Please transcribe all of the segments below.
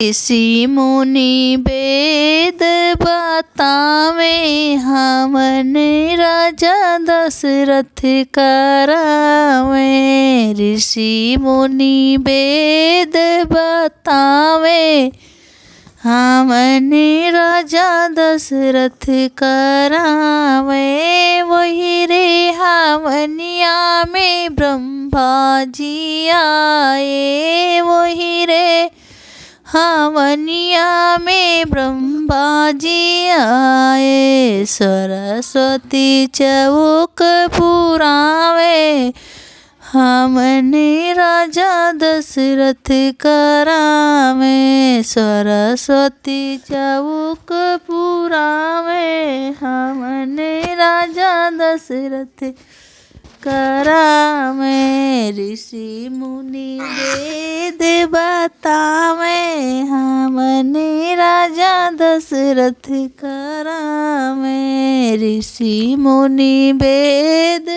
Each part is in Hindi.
ऋषि मुनि वेद बतावे, हवन राजा दशरथ करावे। ऋषि मुनि वेद बतावे, हवन राजा दशरथ करावे। वही रे हवनिया में ब्रह्मा जी आए, वही रे हवनिया में ब्रह्मा जी आए। सरस्वती चौक पुरावे, हवन राजा दशरथ करावे। सरस्वती चौक पुरावे, हवन राजा दशरथ करावे। ऋषि मुनि वेद बतावे, हवन राजा दशरथ करावे। ऋषि मुनि वेद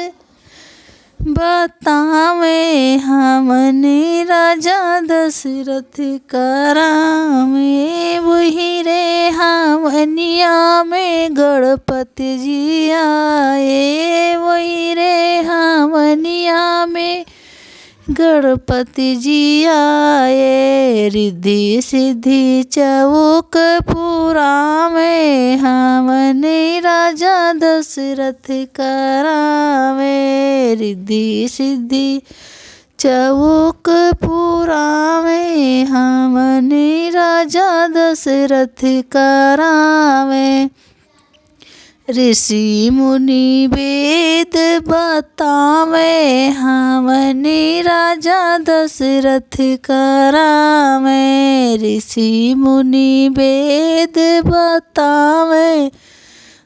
बतावे, हवन राजा दशरथ करावे। वही रे हवनिया में गणपति जी आए, वही रे हवनिया में गणपति जी आए। रिद्धि सिद्धि चौक पुरावे, हवन राजा दशरथ करावे। रिद्धि सिद्धि चौक पुरावे, हवन राजा दशरथ करावे। ऋषि मुनि वेद बतावे, हवन राजा दशरथ करावे। ऋषि मुनि वेद बतावे,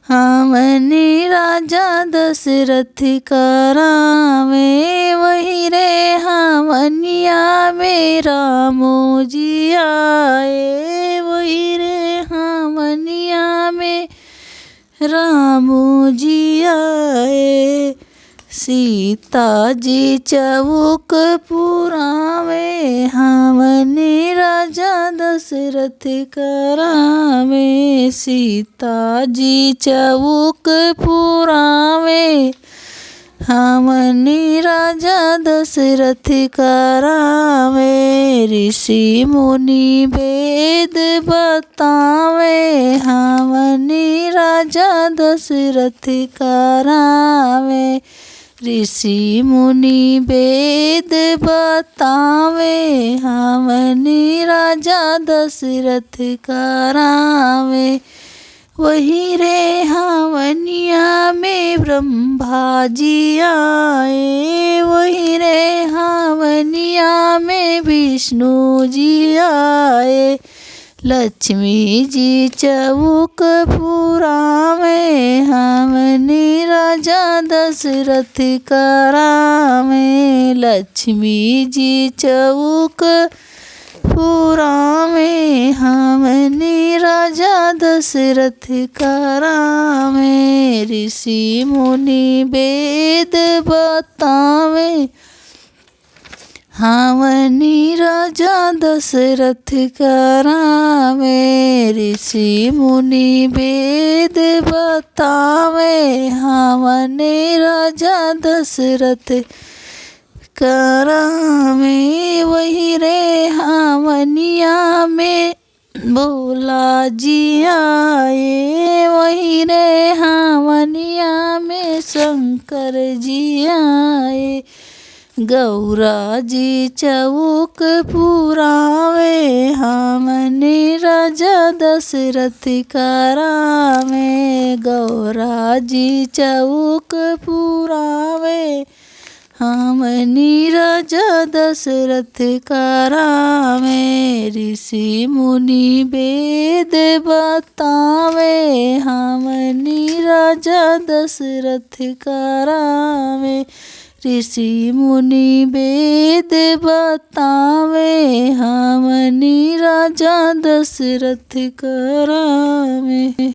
हवन राजा दशरथ करावे। वही रे हवनिया में रामो जी आए, वही रे हवनिया में रामो जी आए। सीता जी चौक पुरावे, हवन राजा दशरथ करावे। सीता जी चौक पुरावे, हवन राजा दशरथ करावे। ऋषि मुनि वेद बतावे, हवन राजा दशरथ करावे। ऋषि मुनि वेद बतावे, हवन राजा दशरथ करावे। वही रे हवनिया में ब्रह्मा जी आए, वही रे हवनिया में विष्णु जी आए। लक्ष्मी जी चौक पुरावे, हवन राजा दशरथ करावे। लक्ष्मी जी चौक पुरावे, हवन राजा दशरथ करावे। ऋषि मुनि वेद बतावे, हवन राजा दशरथ करावे। ऋषि मुनि वेद बतावे, हवन राजा दशरथ करावे। वही रे हवनिया में भोला जी आए, वही रे हवनिया में शंकर जी आए। गौरा जी चौक पुरावे, हवन राजा दशरथ करावे। गौरा जी चौक पुरावे, हवन राजा दशरथ करावे। ऋषि मुनि वेद बतावे, हवन राजा दशरथ करावे। ऋषि मुनि वेद बतावे, हवन राजा दशरथ करावे।